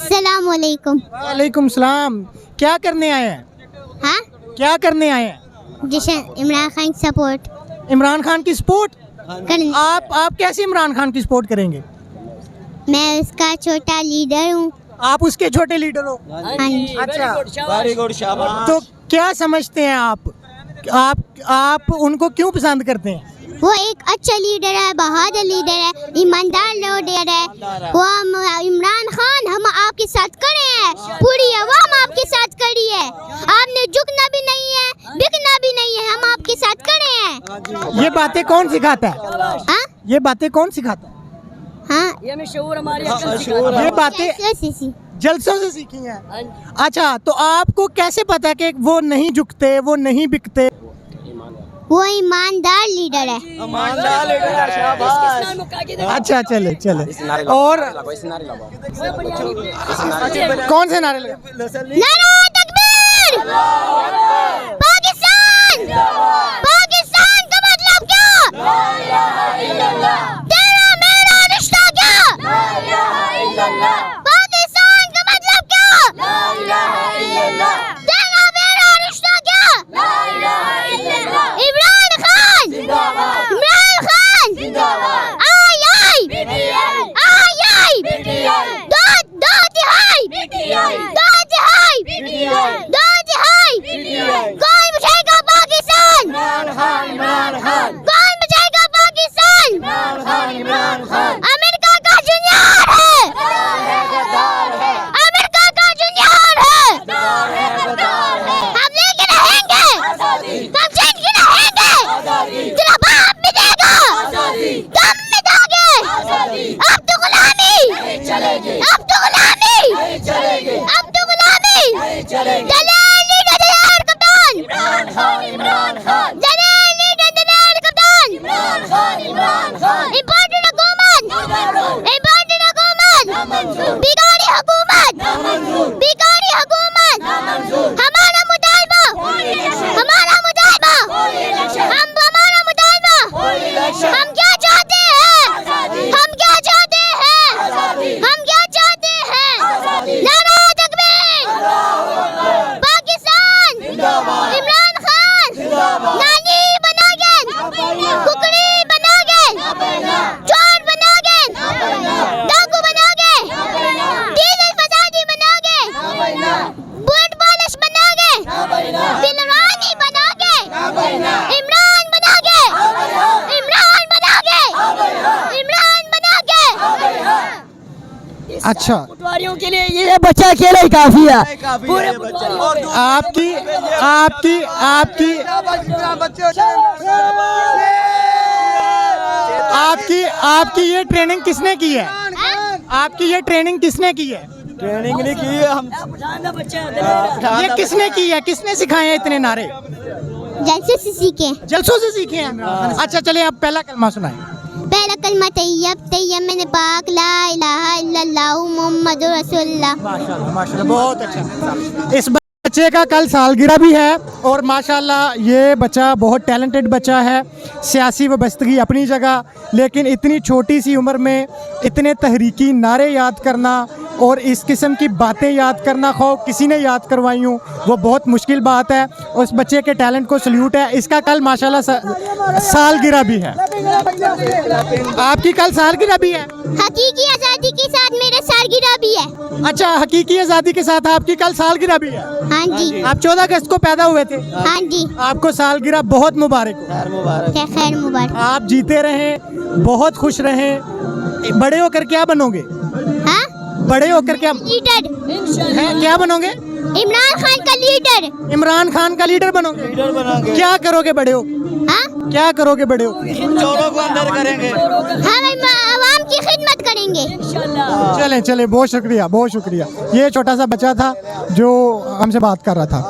अस्सलाम वालेकुम। वालेकुम सलाम। क्या करने आए हैं? हाँ, क्या करने आए हैं? जैसे इमरान खान की सपोर्ट इमरान खान की सपोर्ट। करनी। आप कैसे इमरान खान की सपोर्ट करेंगे? मैं उसका छोटा लीडर हूँ। आप उसके छोटे लीडर हो। हाँ जी। अच्छा, वेरी गुड शाबाश। तो क्या समझते हैं आप उनको क्यों पसंद करते हैं? वो एक अच्छा लीडर है, बहादुर लीडर है, ईमानदार लीडर है। वो इमरान खान हम आपके साथ खड़े हैं, पूरी आवाम आपके साथ खड़ी है। आपने झुकना भी नहीं है, बिकना भी नहीं है, हम आपके साथ खड़े हैं। ये बातें कौन सिखाता है? हाँ ये बातें कौन सिखाता है? हाँ, ये बातें जलसों से सीखी हैं। अच्छा, तो आपको कैसे पता है कि वो नहीं झुकते, वो नहीं बिकते? वो ईमानदार लीडर है। ईमानदार लीडर शाबाश। अच्छा, चले चले। और कौन से नारे लगे? नारा तकबीर! पाकिस्तान! पाकिस्तान का मतलब क्या? तेरा मेरा रिश्ता क्या? पाकिस्तान का मतलब क्या? तेरा मेरा रिश्ता क्या? इमरान खान! इमरान खान! आई आई! आई आई! दो दो तिहाई! दो तिहाई! दो तिहाई! कौन बचाएगा पाकिस्तान? कौन बचाएगा पाकिस्तान? अमेरिका का जूनियर है। अमेरिका का जूनियर है। हम लेके रहेंगे, हम चैन के रहेंगे। तेरा बाप मिलेगा, दम मिटागे। अब तो गुलामी, अब तो गुलामी, अब तो गुलामी। दलाल लीडर दलाल कप्तान, दलाल लीडर दलाल कप्तान। इम्पोर्टेंट हुकूमत, इम्पोर्टेंट हुकूमत, बिगाड़ी हुकूमत, बिगाड़ी हुकूमत। हमारा मुतालबा, हमारा मुतालबा, हमारा मुतालबा। हम क्या चाहते हैं? हम क्या चाहते हैं? हम क्या चाहते हैं? नारा तकबीर! पाकिस्तान! इमरान खान! नानी बनागे, कुकड़ी बनागे, चोर बनागे, डाकू बनागे, डीजल फसादी बनागे, बुलेट पॉलिश बनागे, दिलरानी बनागे, इमरान बनागे, इमरान बनागे, इमरान बनागे। अच्छा, पटवारियों के लिए ये बच्चा अकेले ही काफी है। पूरे आपकी आपकी आपकी आपकी आपकी ये ट्रेनिंग किसने की है? आपकी ये ट्रेनिंग किसने की है? ट्रेनिंग नहीं की है हम। ये किसने की है? किसने सिखाए हैं इतने नारे? जलसे से सीखे। जलसों से सीखे हैं। अच्छा, चले आप पहला कलमा सुनाएं। पहला कलमा तैयब तैयब मैंने पाक ला इलाहा इल्लल्लाहु मुहम्मदुर रसूलुल्लाह। माशाल्लाह माशाल्लाह, बहुत अच्छा। इस बच्चे का कल सालगिरह भी है और माशाल्लाह ये बच्चा बहुत टैलेंटेड बच्चा है। सियासी वाबस्तगी अपनी जगह, लेकिन इतनी छोटी सी उम्र में इतने तहरीकी नारे याद करना और इस किस्म की बातें याद करना, खो किसी ने याद करवाई हूँ, वो बहुत मुश्किल बात है। उस बच्चे के टैलेंट को सल्यूट है। इसका कल माशाल्लाह सालगिरह भी है। आपकी कल सालगिरह भी है? हकीकी आजादी के साथ मेरा सालगिरह भी है। अच्छा, हकीकी आज़ादी के साथ आपकी कल सालगिरह भी है। हाँ जी, आप 14 अगस्त को पैदा हुए थे। हाँ जी। आपको सालगिरह बहुत मुबारक हो। खैर मुबारक। आप जीते रहें, बहुत खुश रहें। बड़े होकर क्या बनोगे? हाँ, बड़े होकर क्या लीडर हैं? क्या बनोगे? इमरान खान का लीडर। इमरान खान का लीडर बनोगे? लीडर बनाएंगे। क्या करोगे बड़े हो? हाँ, क्या करोगे बड़े हो? चोरों को अंदर करेंगे। हम आवाम की खिदमत करेंगे। चलें चलें, बहुत शुक्रिया बहुत शुक्रिया। ये छोटा सा बच्चा था जो हमसे बात कर रहा था।